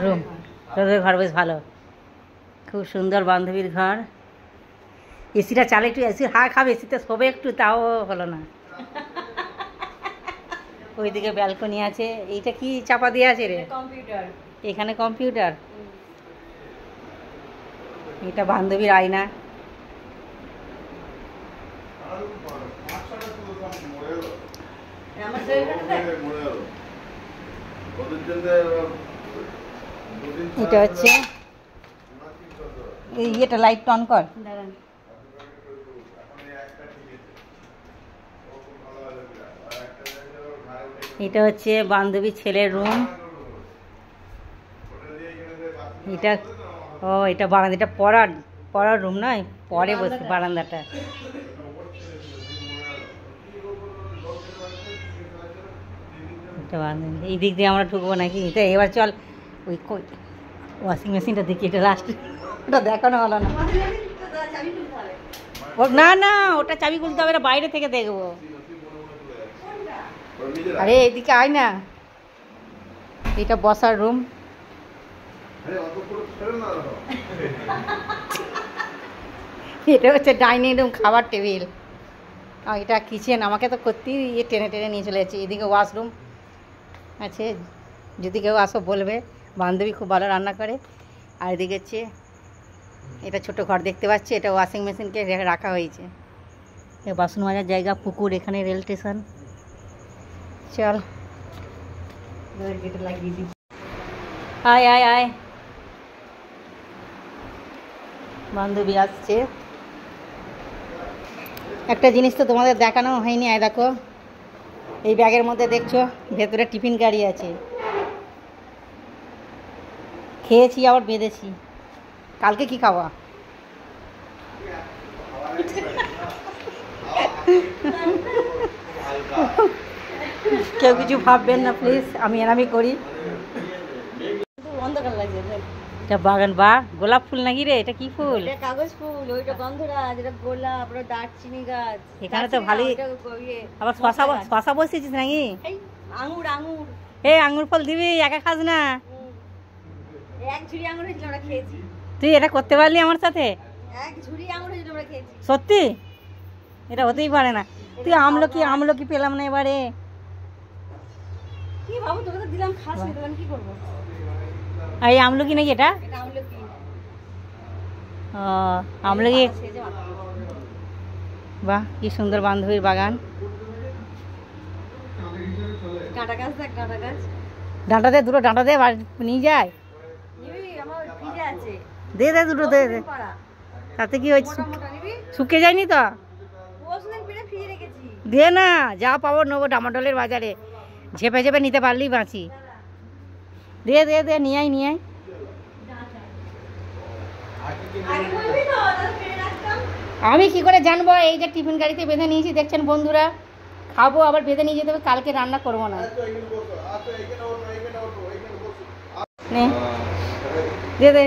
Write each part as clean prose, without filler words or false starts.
Room, তোদের ঘর বেশ ভালো, খুব সুন্দর বান্ধবীর ঘর। এসিটা চালে একটু এসির হাওয়া খাবে, এসিতে শোবে একটু, তাও হলো না। ওইদিকে ব্যালকনি আছে। এইটা কি চাপা দিয়ে আছে রে? কম্পিউটার। এখানে কম্পিউটার। এটা বান্ধবীর আয়না। এটা হচ্ছে ইয়েটা, লাইট অন কর। এটা হচ্ছে বান্ধবীর ছেলের রুম। এটা এটা বারান্দা, এটা পড়ার রুম নয়, পরে বসে বারান্দাটা। এই দিক দিয়ে আমরা ঢুকবো নাকি? তো এবার চল ওই ওয়াশিং মেশিনটা দেখি, এটা লাস্ট, ওটা দেখানো হলো না। না না, ওটা চাবি খুলতে হবে না, বাইরে থেকে দেখবো। আরে এদিকে আয় না, এটা বসার রুম। এটা হচ্ছে ডাইনিং রুম, খাবার টেবিল। আর এটা কিচেন, আমাকে তো করতেই টেনে টেনে নিয়ে চলে যাচ্ছে। এদিকে ওয়াশরুম আছে, যদি কেউ আসো বলবে, বান্ধবী খুব ভালো রান্না করে। আর এদিকে হচ্ছে এটা ছোট ঘর দেখতে পাচ্ছি, এটা ওয়াশিং মেশিনকে রাখা হয়েছে। বাসন মাজার জায়গা, পুকুর, এখানে রেল স্টেশন। চল লাগিয়ে দিই। আয় আয় আয়, বান্ধবী আসছে। একটা জিনিস তো তোমাদের দেখানো হয়নি, আয় দেখো, এই ব্যাগের মধ্যে দেখছো ভেতরে টিফিন গাড়ি আছে। খেয়েছি আবার বেঁধেছি। কালকে কি খাওয়া? কেউ কিছু ভাববেন না প্লিজ, আমি এরামি করি। অন্ধকার লাগছে। এটা বাগান, বা গোলাপ ফুল নাকি রে? এটা কি ফুল? এটা কাগজ ফুল, ওইটা গন্ধরাজ, এটা গোলাপ, ওটা দারচিনি গাছ। এখানে তো ভালোই। আবার শশা বসেছিস নাকি? আঙুর আঙুর। আঙুর ফল দিবি, একা খাস না। এক ঝুড়ি আঙুর হয়েছিল, আমরা খেয়েছি। তুই এটা করতে পারলি আমার সাথে? এক ঝুড়ি আঙুর হয়েছিল, আমরা খেয়েছি। সত্যি? এটা হতেই পারে না। তুই আমলকি পেলাম না এবারে। কি ভাবো, তোকে তো দিলাম, খাস না, তখন কি করবো? এই আমলকি নাকি এটা? এটা আমলকি। ও আমলকি। বাহ, কি সুন্দর বান্ধবীর বাগান। ডাঁটা গাছ দেখ, ডাঁটা গাছ। ডাঁটা দে, দুটো ডাঁটা দে, নিয়ে যায়। আমার ফ্রিজে আছে। দে দে, দুটো দে দে। তাতে কি হয়েছে? শুকিয়ে যায়নি তো? ফ্রিজে রেখেছি। দে না, যা পাবো নেবো ডামাডোলের বাজারে। ঝেপে ঝেপে নিতে পারলেই বাঁচি। দে দে দে, নিয়ে আয় নিয়ে আয়। আমি কি করে জানবো? এই যে টিফিন গাড়িতে বেঁধে নিয়েছি দেখছেন বন্ধুরা, খাবো আবার বেঁধে নিয়ে যেতে হবে, কালকে রান্না করবো না। দে দে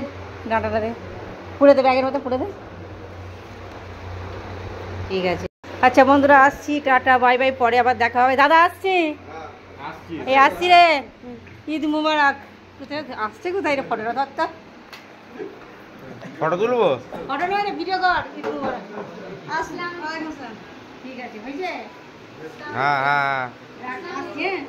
ডাঁটাটা দে, পুড়ে দে, ব্যাগের মতো পুড়ে দে। ঠিক আছে, আচ্ছা বন্ধুরা আসছি, টাটা বাই বাই, পরে আবার দেখা হবে। দাদা আসছি, এই আসছি রে, ঈদ মুবারক। কোথায় আসছে, কোথায় রে? ফটোটা ধরতা, ফটো তুলবো, ফটো নয় রে, ভিডিও কর। ঈদ মুবারক। আসসালাম আলাইকুম। ঠিক আছে, হয়েছে? হ্যাঁ হ্যাঁ। আসছি, হ্যাঁ।